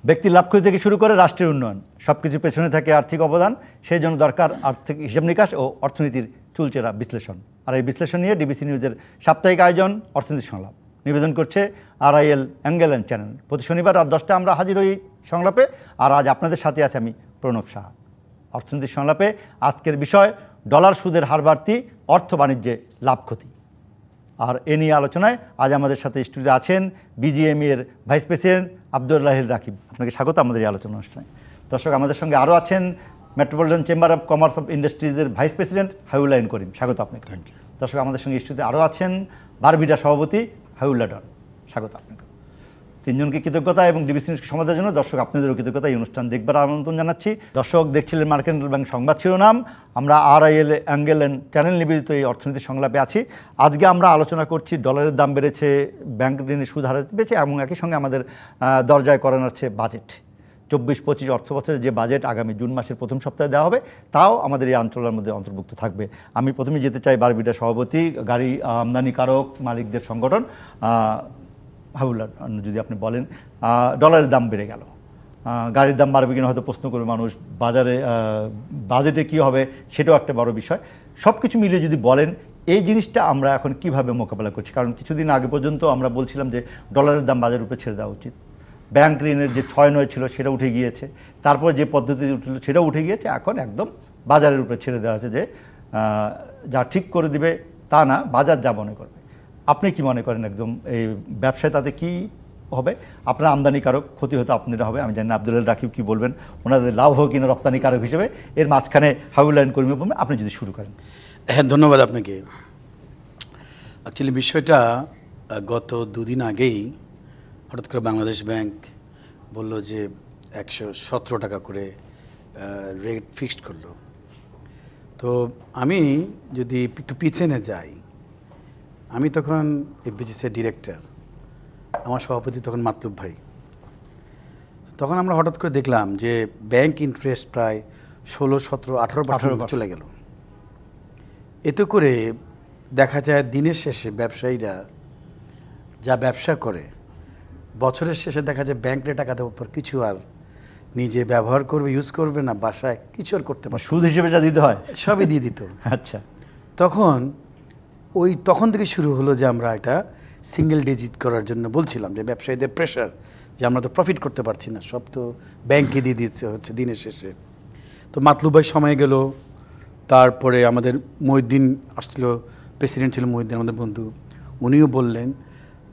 ব্যক্তির লাভ ক্ষতি থেকে শুরু করে রাষ্ট্রের উন্নয়ন সবকিছুর পেছনে থাকে আর্থিক অবদান, সেই জন্য দরকার আর্থিক হিসাব নিকাশ ও অর্থনীতির চুলচেরা বিশ্লেষণ। আর এই বিশ্লেষণ নিয়ে ডিবিসি নিউজের সাপ্তাহিক আয়োজন অর্থনীতি সংলাপ নিবেদন করছে RIL অ্যাঙ্গেল অ্যান্ড চ্যানেল। প্রতি শনিবার রাত 10টায় আমরা হাজির হই সংলাপে, আর আজ আপনাদের সাথে আছে আমি প্রণব সাহা। অর্থনীতির সংলাপে আজকের বিষয় ডলার সুদের হার বাড়তি, অর্থ বাণিজ্যে লাভ ক্ষতি। আর এ নিয়ে আলোচনায় আজ আমাদের সাথে স্টুডিওতে আছেন BGME এর ভাইস প্রেসিডেন্ট আব্দুল্লাহিল রাকিব। আপনাকে স্বাগত আমাদের এই আলোচনা অনুষ্ঠানে। দর্শক, আমাদের সঙ্গে আরও আছেন metropolitan chamber of commerce of ইন্ডাস্ট্রিজের ভাইস প্রেসিডেন্ট হাবিবুল্লাহ করিম। স্বাগত আপনাকে। Thank you. দর্শক, আমাদের সঙ্গে স্টুডিওতে আরও আছেন বারবিটা সভাপতি হাবিবুল্লাহ ডন। স্বাগত আপনাকে। তিনজনকে কৃতজ্ঞতা এবং ডিবিসি নিউজকে সময় দেওয়ার জন্য দর্শক আপনাদেরও কৃতজ্ঞতা। এই অনুষ্ঠান দেখবার আমন্ত্রণ জানাচ্ছি। দর্শক, দেখছিলেন মার্কেন্টাইল ব্যাংক সংবাদ শিরোনাম। আমরা RIL অ্যাঙ্গেল অ্যান্ড চ্যানেল নিবেদিত এই অর্থনীতি সংলাপে আছি। আজকে আমরা আলোচনা করছি ডলারের দাম বেড়েছে, ব্যাংক ঋণের সুদ হার বেড়েছে এবং একই সঙ্গে আমাদের দরজায় করানো হচ্ছে বাজেট। 24-25 অর্থ বছরের যে বাজেট আগামী জুন মাসের প্রথম সপ্তাহে দেওয়া হবে, তাও আমাদের এই আঞ্চলের মধ্যে অন্তর্ভুক্ত থাকবে। আমি প্রথমে যেতে চাই বারবিটা সভাপতি, গাড়ি আমদানিকারক মালিকদের সংগঠন হাবিবুল্লাহ, যদি আপনি বলেন ডলারের দাম বেড়ে গেল, গাড়ির দাম বাড়বে কিনা হয়তো প্রশ্ন করবে মানুষ, বাজেটে কী হবে সেটাও একটা বড় বিষয়। সব কিছু মিলিয়ে যদি বলেন এই জিনিসটা আমরা এখন কিভাবে মোকাবেলা করছি? কারণ কিছুদিন আগে পর্যন্ত আমরা বলছিলাম যে ডলারের দাম বাজারের উপরে ছেড়ে দেওয়া উচিত, ব্যাংক ঋণের যে 6-9 ছিল সেটা উঠে গিয়েছে, তারপর যে পদ্ধতি উঠল সেটাও উঠে গিয়েছে, এখন একদম বাজারের উপরে ছেড়ে দেওয়া হয়েছে যে যা ঠিক করে দিবে তা না, বাজার যা মনে করবে। আপনি কি মনে করেন একদম এই ব্যবসায় তাতে কি হবে? আপনার আমদানিকারক ক্ষতি হতে আপনারা হবে, আমি জানি না আব্দুল্লাহ রাকিব কি বলবেন, ওনাদের লাভ হোক কিনা রপ্তানিকারক হিসেবে। এর মাঝখানে হাবিবুল্লাহ করিম বলবেন, আপনি যদি শুরু করেন। হ্যাঁ, ধন্যবাদ আপনাকে। অ্যাকচুয়ালি বিষয়টা গত দুদিন আগেই হঠাৎ করে বাংলাদেশ ব্যাংক বলল যে 117 টাকা করে রেট ফিক্সড করলো। তো আমি যদি একটু পিছনে যাই, আমি তখন FBGC ডিরেক্টর, আমার সভাপতি তখন মাতলুব ভাই। তখন আমরা হঠাৎ করে দেখলাম যে ব্যাংক ইন্টারেস্ট প্রায় 16, 17, 18% চলে গেল। এতে করে দেখা যায় দিনের শেষে ব্যবসায়ীরা যা ব্যবসা করে, বছরের শেষে দেখা যায় ব্যাংকে টাকা দেওয়ার পর কিছু আর নিজে ব্যবহার করবে, ইউজ করবে না, বাসায় কিছু আর করতে পারে, সুদ হিসেবে যা দিতে হয় সবই দিয়ে দিত। আচ্ছা, তখন থেকে শুরু হলো যে আমরা এটা সিঙ্গেল ডিজিট করার জন্য বলছিলাম যে ব্যবসায়ীদের প্রেশার, যে আমরা তো প্রফিট করতে পারছি না, সব তো ব্যাংকে দিয়ে দিতে হচ্ছে দিনের শেষে। তো মাতলুব ভাই সময় গেল, তারপরে আমাদের মহিউদ্দিন আসছিল, প্রেসিডেন্ট ছিল মহিউদ্দিন আমাদের বন্ধু, উনিও বললেন।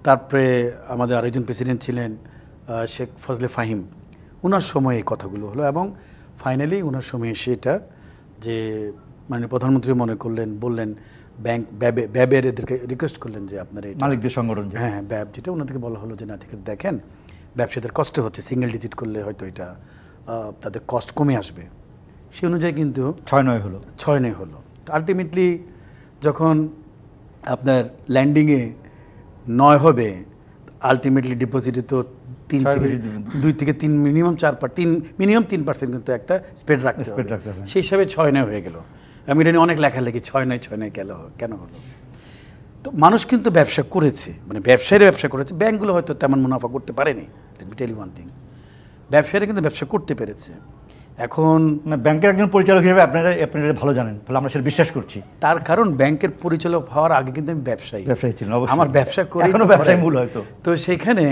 তারপরে আমাদের আরেকজন প্রেসিডেন্ট ছিলেন শেখ ফজলে ফাহিম, ওনার সময়ে এই কথাগুলো হলো এবং ফাইনালি ওনার সময়ে সেটা যে মানে প্রধানমন্ত্রী মনে করলেন, বললেন ব্যাংক ব্যাবের এদেরকে রিকোয়েস্ট করলেন যে আপনারা মালিকদের সংগঠন, হ্যাঁ ব্যাব, যেটা ওনাদেরকে বলা হলো যে না ঠিক আছে, দেখেন ব্যবসায়ীদের কষ্ট হচ্ছে, সিঙ্গেল ডিজিট করলে হয়তো এটা তাদের কস্ট কমে আসবে। সে অনুযায়ী কিন্তু 6-9 হলো। আলটিমেটলি যখন আপনার ল্যান্ডিংয়ে 9 হবে, আলটিমেটলি ডিপোজিটে তো 2 থেকে 3 মিনিমাম 3% কিন্তু একটা স্প্রেড রাখতে হবে, সেই হিসাবে 6-9 হয়ে গেল। আমি এটা নিয়ে অনেক লেখালেখি, 6-9 কেন হলো। তো মানুষ কিন্তু ব্যবসা করেছে, মানে ব্যবসায়ীরা ব্যবসা করেছে, ব্যাংকগুলো হয়তো তেমন মুনাফা করতে পারেনি। Let me tell you one thing, ব্যবসায়ীরা কিন্তু ব্যবসা করতে পেরেছে। এখন ব্যাংকের একজন পরিচালক হিসেবে আপনারা ভালো জানেন, ফলে আমরা সেটা বিশ্বাস করছি। তার কারণ ব্যাংকের পরিচালক হওয়ার আগে কিন্তু আমি ব্যবসায়ী ছিলাম, আমার ব্যবসা করে, এখনো ব্যবসায়ী মূল হয়তো। তো সেখানে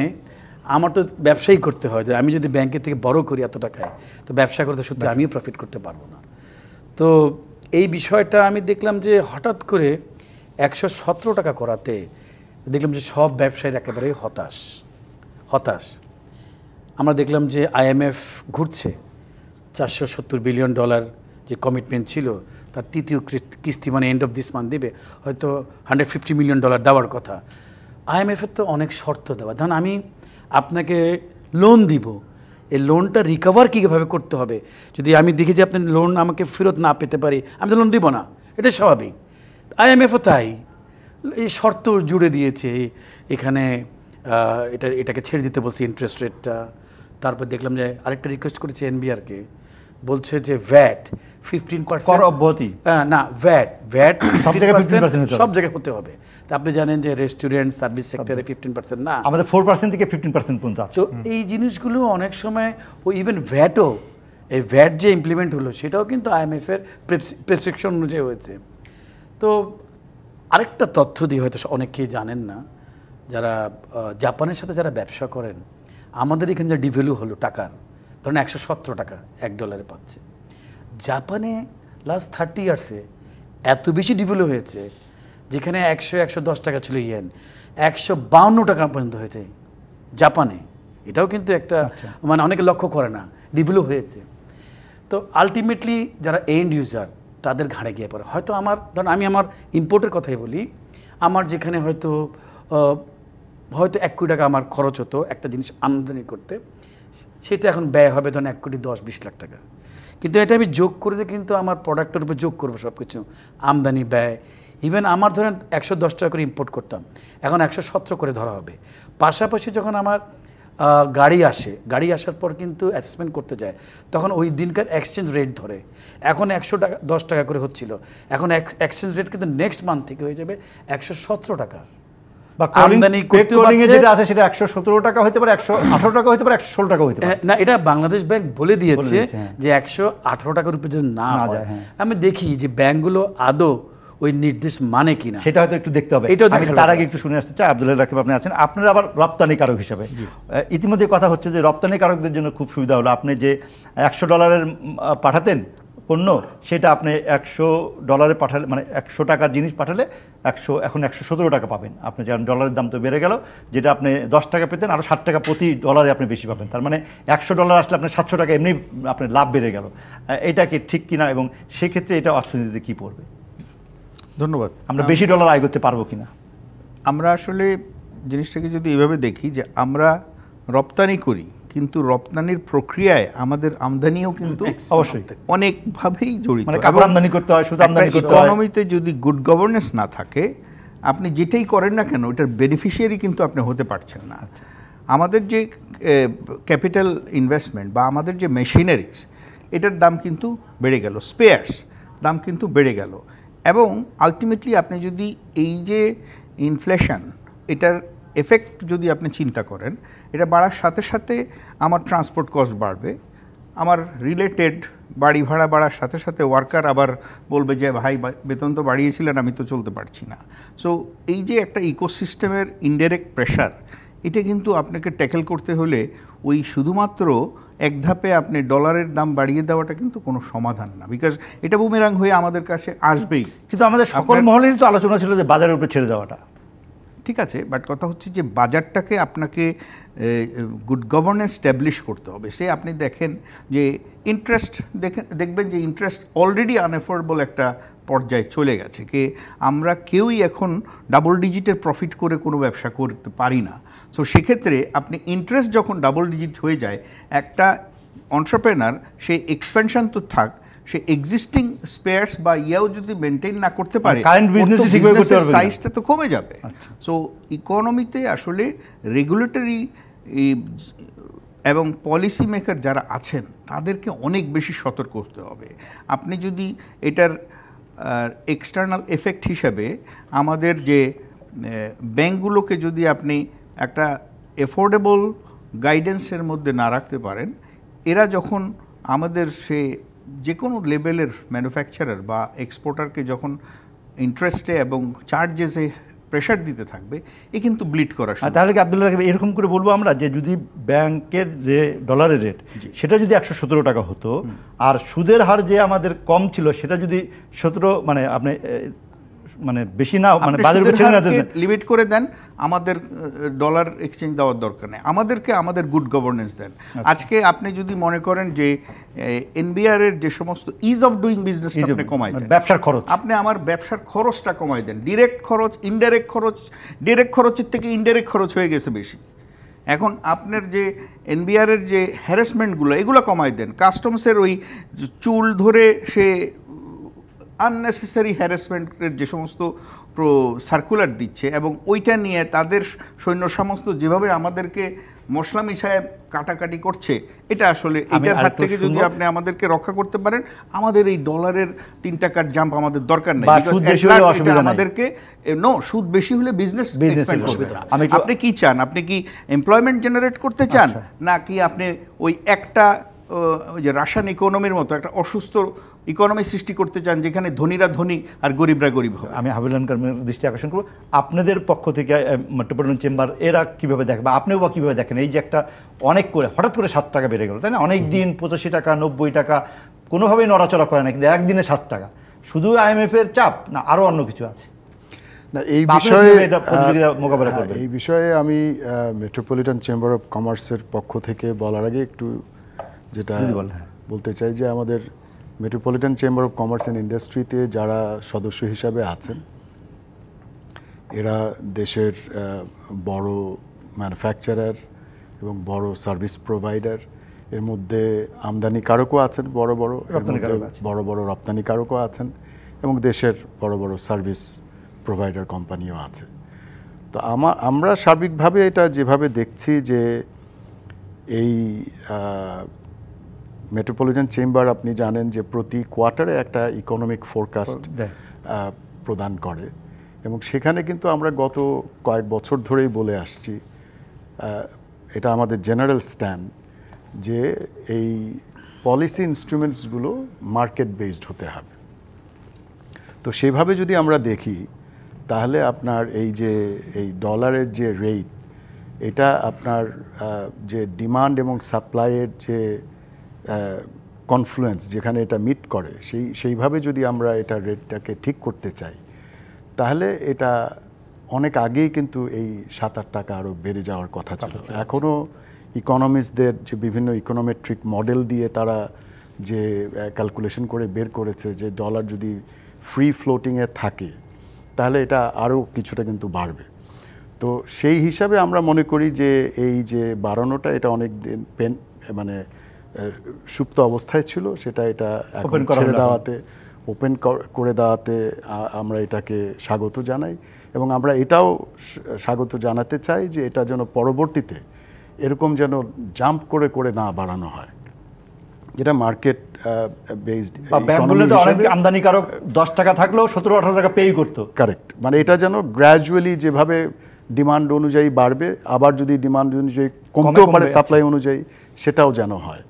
আমার তো ব্যবসায়ী করতে হয়, যে আমি যদি ব্যাংকের থেকে বড় করি এত টাকায়, তো ব্যবসা করতে সত্যি আমিও প্রফিট করতে পারবো না। তো এই বিষয়টা আমি দেখলাম যে হঠাৎ করে 117 টাকা করাতে দেখলাম যে সব ব্যবসায়ীর একেবারে হতাশ। আমরা দেখলাম যে IMF ঘুরছে, $470 বিলিয়ন যে কমিটমেন্ট ছিল তার তৃতীয় কিস্তি মানে এন্ড অফ দিস মান্থ দেবে, হয়তো $150 মিলিয়ন দেওয়ার কথা। IMF-এর তো অনেক শর্ত দেওয়া, ধরুন আমি আপনাকে লোন দিব, এই লোনটা রিকভার কীভাবে করতে হবে, যদি আমি দেখি যে আপনি লোন আমাকে ফেরত না পেতে পারি, আমি তো লোন দিব না, এটাই স্বাভাবিক। IMF-ও তাই এই শর্ত জুড়ে দিয়েছে, এখানে এটাকে ছেড়ে দিতে বলছে ইন্টারেস্ট রেটটা। তারপর দেখলাম যে আরেকটা রিকোয়েস্ট করেছে NBR-কে, বলছে যে VAT 15% কর অব্যাহতি, না VAT সব জায়গায় হতে হবে। তা আপনি জানেন যে রেস্টুরেন্ট সার্ভিস সেক্টরে 15% না, আমাদের 4% থেকে 15% পর্যন্ত আছে। তো এই জিনিসগুলো অনেক সময় ও ইভেন ভ্যাটও, এই ভ্যাট যে ইমপ্লিমেন্ট হলো সেটাও কিন্তু IMF-এর প্রেসক্রিপশন অনুযায়ী হয়েছে। তো আরেকটা তথ্য দিয়ে হয়তো অনেকেই জানেন না, যারা জাপানের সাথে যারা ব্যবসা করেন, আমাদের এখানে যে ডিভ্যালু হলো টাকার, ধরেন 117 টাকা $1 পাচ্ছে, জাপানে লাস্ট 30 ইয়ার্সে এত বেশি ডিভ্যালু হয়েছে, যেখানে 110 টাকা ছিল ইয়েন, 152 টাকা পর্যন্ত হয়েছে জাপানে। এটাও কিন্তু একটা মানে অনেকে লক্ষ্য করে না, ডিভ্যালু হয়েছে। তো আলটিমেটলি যারা এন্ড ইউজার তাদের ঘাড়ে গিয়ে পড়ে। হয়তো আমার ধরুন আমি আমার ইম্পোর্টের কথাই বলি, আমার যেখানে হয়তো 1 কোটি টাকা আমার খরচ হতো একটা জিনিস আমদানি করতে, সেটা এখন ব্যয় হবে ধরেন 1,10-20 লাখ টাকা। কিন্তু এটা আমি যোগ করে দিয়ে কিন্তু আমার প্রোডাক্টের উপর যোগ করবো সব কিছু, আমদানি ব্যয়। ইভেন আমার ধরেন 110 টাকা করে ইম্পোর্ট করতাম, এখন 117 করে ধরা হবে। পাশাপাশি যখন আমার গাড়ি আসে, গাড়ি আসার পর কিন্তু অ্যাসেসমেন্ট করতে যায়, তখন ওই দিনকার এক্সচেঞ্জ রেট ধরে, এখন 110 টাকা করে হচ্ছিল, এখন এক্সচেঞ্জ রেট কিন্তু নেক্সট মান্থ থেকে হয়ে যাবে 117 টাকা। বা আমদানি করতে যেটা আছে সেটা 117 টাকা হতে পারে, 118 টাকা হতে পারে, 116 টাকা হতে পারে। না, এটা বাংলাদেশ ব্যাংক বলে দিয়েছে যে 118 টাকার উপরে যদি না যায়। আমি দেখি যে ব্যাংকগুলো আদৌ ওই নির্দেশ মানে কিনা, সেটা হয়তো একটু দেখতে হবে। আমি তার আগে একটু শুনে আসতে চাই, আব্দুল্লাহ রাকিব আপনি আছেন, আপনারা আবার রপ্তানিকারক হিসাবে ইতিমধ্যে কথা হচ্ছে যে রপ্তানিকারকদের জন্য খুব সুবিধা হলো, আপনি যে $100 পাঠাতেন পণ্য, সেটা আপনি $100 পাঠালে, মানে 100 টাকার জিনিস পাঠালে এখন 117 টাকা পাবেন আপনি, যেমন ডলারের দাম তো বেড়ে গেল, যেটা আপনি 10 টাকা পেতেন আরও 60 টাকা প্রতি ডলারে আপনি বেশি পাবেন। তার মানে $100 আসলে আপনার 700 টাকা এমনি আপনার লাভ বেড়ে গেল। এটা কি ঠিক কিনা, এবং সেক্ষেত্রে এটা অর্থনীতিতে কী পড়বে? ধন্যবাদ। আমরা বেশি ডলার আয় করতে পারবো কিনা? আমরা আসলে জিনিসটাকে যদি এভাবে দেখি যে আমরা রপ্তানি করি, কিন্তু রপ্তানির প্রক্রিয়ায় আমাদের আমদানিও কিন্তু অবশ্যই অনেকভাবেই জড়িত। মানে কাপড় আমদানি করতে হয়, শুধু আমদানি করতে হয়। ইকোনমিতে যদি গুড গভর্নেন্স না থাকে, আপনি যেটাই করেন না কেন ওটার বেনিফিশিয়ারি কিন্তু আপনি হতে পারছেন না। আমাদের যে ক্যাপিটাল ইনভেস্টমেন্ট বা আমাদের যে মেশিনারিজ, এটার দাম কিন্তু বেড়ে গেল, স্পেয়ার্স দাম কিন্তু বেড়ে গেল, এবং আলটিমেটলি আপনি যদি এই যে ইনফ্লেশন, এটার এফেক্ট যদি আপনি চিন্তা করেন, এটা বাড়ার সাথে সাথে আমার ট্রান্সপোর্ট কস্ট বাড়বে, আমার রিলেটেড বাড়ি ভাড়া বাড়ার সাথে সাথে ওয়ার্কার আবার বলবে যে ভাই বেতন তো বাড়িয়েছিলেন, আমি তো চলতে পারছি না। সো এই যে একটা ইকোসিস্টেমের ইনডাইরেক্ট প্রেশার, এটা কিন্তু আপনাকে ট্যাকেল করতে হলে ওই শুধুমাত্র এক ধাপে আপনি ডলারের দাম বাড়িয়ে দেওয়াটা কিন্তু কোনো সমাধান না, বিকজ এটা বুমেরাং হয়ে আমাদের কাছে আসবেই। কিন্তু আমাদের সকল মহলেরই তো আলোচনা ছিল যে বাজারের উপরে ছেড়ে দেওয়াটা। ঠিক আছে, বাট কথা হচ্ছে যে বাজারটাকে আপনাকে গুড গভর্নেন্স স্ট্যাবলিশ করতে হবে। সে আপনি দেখেন যে ইন্টারেস্ট দেখবেন যে ইন্টারেস্ট অলরেডি আনএফোর্ডেবল একটা পর্যায়ে চলে গেছে, কে আমরা কেউই এখন ডাবল ডিজিটের প্রফিট করে কোনো ব্যবসা করতে পারি না। সো সেক্ষেত্রে আপনি ইন্টারেস্ট যখন ডাবল ডিজিট হয়ে যায়, একটা এন্টারপ্রেনার সে এক্সপেনশন তো থাক, সে এক্সিস্টিং স্পেয়ার্স বা ইয়াও যদি মেনটেন না করতে পারে, কারেন্ট বিজনেস ঠিকভাবে করতে পারবে না, সাইজটা তো কমে যাবে। সো ইকোনমিতে আসলে রেগুলেটরি এবং পলিসি মেকার যারা আছেন তাদেরকে অনেক বেশি সতর্ক হতে হবে। আপনি যদি এটার এক্সটার্নাল এফেক্ট হিসাবে আমাদের যে ব্যাংকগুলোকে যদি আপনি একটা এফোর্ডেবল গাইডেন্সের মধ্যে না রাখতে পারেন, এরা যখন আমাদের সে যে কোনো লেভেলের ম্যানুফ্যাকচারার বা এক্সপোর্টারকে যখন ইন্টারেস্টে এবং চার্জেসে প্রেশার দিতে থাকবে, এ কিন্তু ব্লিড করা। তাহলে কি আব্দুল্লাহ রাকিব এরকম করে বলবো আমরা যে যদি ব্যাংকের যে ডলারের রেট সেটা যদি 117 টাকা হতো, আর সুদের হার যে আমাদের কম ছিল সেটা যদি 17, মানে আপনি মানে বেশি না, মানে বাজারের উপর ছেড়ে না দেন, লিমিট করে দেন, আমাদের ডলার এক্সচেঞ্জ দেওয়ার দরকার নেই, আমাদেরকে আমাদের গুড গভর্নেন্স দেন। আজকে আপনি যদি মনে করেন যে এনবিআর এর যে সমস্ত ইজ অফ ডুইং বিজনেস আপনি কমাই দেন, ব্যবসার খরচ, আপনি আমার ব্যবসার খরচটা কমাই দেন, ডিরেক্ট খরচ, ইনডাইরেক্ট খরচ, ডিরেক্ট খরচের থেকে ইনডাইরেক্ট খরচ হয়ে গেছে বেশি। এখন আপনার যে এনবিআর এর যে হ্যারাসমেন্টগুলো, এগুলো কমাই দেন, কাস্টমসের ওই চুল ধরে সে আননেসেসারি হ্যারাসমেন্টের যে সমস্ত সার্কুলার দিচ্ছে, এবং ওইটা নিয়ে তাদের সৈন্য সমস্ত যেভাবে আমাদেরকে মশলা মিশায় কাটাকাটি করছে, এটা আসলে আমি এটার হাত আরেকটু থেকে যদি শুনবো। আপনি আমাদেরকে রক্ষা করতে পারেন, আমাদের এই ডলারের 3 টাকার জাম্প আমাদের দরকার নেই। বা Because সুদ at বেশি হলে last অসুবিধা এটা নাই। আমাদেরকে সুদ বেশি হলে বিজনেস Business এক্সপ্যান্ড এর করবে অসুবিধা। না। আমি একটু- আপনি কি চান? আপনি কি এমপ্লয়মেন্ট জেনারেট করতে চান, আচ্ছা। নাকি আপনি ওই একটা ওই যে রাশিয়ান ইকোনমির মতো একটা অসুস্থ ইকোনমি সৃষ্টি করতে চান, যেখানে ধনীরা ধনী আর গরিবরা গরিব হবে? আমি হাবিলুল কারমের দৃষ্টি আকর্ষণ করব, আপনাদের পক্ষ থেকে মেট্রোপলিটন চেম্বার এরা কীভাবে দেখে বা আপনিও বা কীভাবে দেখেন এই যে একটা অনেক করে হঠাৎ করে 7 টাকা বেড়ে গেল, তাই না? অনেক দিন 85 টাকা 90 টাকা কোনোভাবেই নড়াচড়া করে না, কিন্তু একদিনে 7 টাকা। শুধু IMF-এর চাপ না আরও অন্য কিছু আছে? না, এই বা আপনি বিষয়ে কিভাবে এটা প্রতিযোগিতা মোকাবেলা করবেন? এই বিষয়ে আমি মেট্রোপলিটন চেম্বার অফ কমার্সের পক্ষ থেকে বলার আগে একটু যেটা যদি বলেন, হ্যাঁ। বলতে চাই যে আমাদের metropolitan chamber of commerce and ইন্ডাস্ট্রিতে যারা সদস্য হিসাবে আছেন, এরা দেশের বড় ম্যানুফ্যাকচারার এবং বড় সার্ভিস প্রোভাইডার, এর মধ্যে আমদানিকারকও আছেন বড় বড়, এর মধ্যে রপ্তানিকারক আছে। বড় বড় রপ্তানিকারকও আছেন, এবং দেশের বড় বড় সার্ভিস প্রোভাইডার কোম্পানিও আছে। তো আমরা সার্বিকভাবে এটা যেভাবে দেখছি যে এই মেট্রোপলিটন চেম্বার, আপনি জানেন যে প্রতি কোয়ার্টারে একটা ইকোনমিক ফোরকাস্ট দেয়। প্রদান করে, এবং সেখানে কিন্তু আমরা গত কয়েক বছর ধরেই বলে আসছি, এটা আমাদের জেনারেল স্ট্যান্ড, যে এই পলিসি ইনস্ট্রুমেন্টসগুলো মার্কেট বেসড হতে হবে। তো সেভাবে যদি আমরা দেখি, তাহলে আপনার এই ডলারের যে রেট, এটা আপনার যে ডিমান্ড এবং সাপ্লাইয়ের যে কনফ্লুয়েন্স, যেখানে এটা মিট করে, সেইভাবে যদি আমরা এটা রেটটাকে ঠিক করতে চাই, তাহলে এটা অনেক আগেই কিন্তু এই 7-8 টাকা আরও বেড়ে যাওয়ার কথা ছিল। এখনও ইকোনমিস্টদের যে বিভিন্ন ইকোনোমেট্রিক মডেল দিয়ে তারা যে ক্যালকুলেশন করে বের করেছে যে ডলার যদি ফ্রি ফ্লোটিংয়ে থাকে, তাহলে এটা আরও কিছুটা কিন্তু বাড়বে। তো সেই হিসাবে আমরা মনে করি যে এই যে বাড়ানোটা, এটা অনেক দিন মানে সুপ্ত অবস্থায় ছিল, সেটা এটা এখন ছেড়ে দেওয়াতে, ওপেন করে দেওয়াতে আমরা এটাকে স্বাগত জানাই, এবং আমরা এটাও স্বাগত জানাতে চাই যে এটা যেন পরবর্তীতে এরকম যেন জাম্প করে করে না বাড়ানো হয়, যেটা মার্কেট বেসড। ব্যাংকগুলোতে অনেক আমদানিকারক 10 টাকা থাকলেও 17-18 টাকা পেই করতো। কারেক্ট, মানে এটা যেন গ্র্যাজুয়ালি যেভাবে ডিমান্ড অনুযায়ী বাড়বে, আবার যদি ডিমান্ড অনুযায়ী কমতেও পারে সাপ্লাই অনুযায়ী, সেটাও যেন হয়।